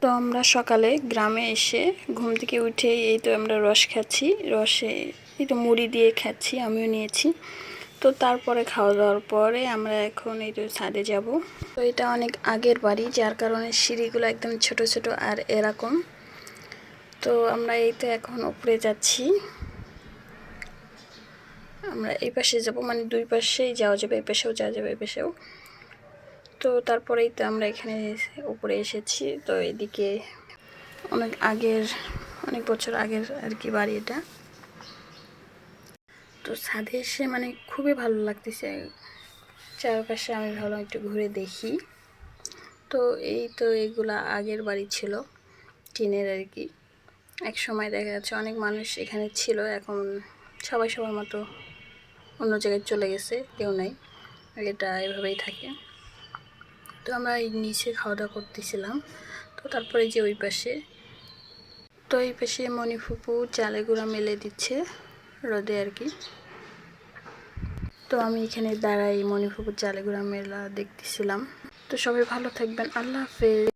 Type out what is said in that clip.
তো আমরা সকালে গ্রামে এসে ঘুম থেকে উঠে এই তো আমরা রস খাচ্ছি। রসে এই তো মুড়ি দিয়ে খাচ্ছি, আমিও নিয়েছি। তো তারপরে খাওয়া দাওয়ার পরে আমরা এখন এই তো ছাদে যাব। তো এটা অনেক আগের বাড়ি, যার কারণে সিঁড়িগুলো একদম ছোট ছোট আর এরকম। তো আমরা এই তো এখন উপরে যাচ্ছি। আমরা এই পাশে যাব, মানে দুই পাশেই যাওয়া যাবে, এই পাশেও যাওয়া যাবে, এই পাশেও। তো তারপরেই তো আমরা এখানে উপরে এসেছি। তো এদিকে অনেক বছর আগের আর কি বাড়ি এটা। তো ছাদে এসে মানে খুবই ভালো লাগতেছে, চারপাশে আমি ভাবলাম একটু ঘুরে দেখি। তো এই তো এগুলা আগের বাড়ি ছিল, টিনের আর কি। এক সময় দেখা যাচ্ছে অনেক মানুষ এখানে ছিল, এখন সবাই সবার মতো অন্য জায়গায় চলে গেছে, কেউ নাই, এটা এভাবেই থাকে। তো আমরা এই নিচে খাওয়া দাওয়া করতেছিলাম। তো তারপরে যে ওই পাশে, তো এই পাশে মণিফুপু চালে গুঁড়া মেলে দিচ্ছে রোদে আর কি। তো আমি এখানে দাঁড়াই মণিফুপুর চালে গুঁড়া মেলা দেখতেছিলাম। তো সবাই ভালো থাকবেন, আল্লাহ হাফেজ।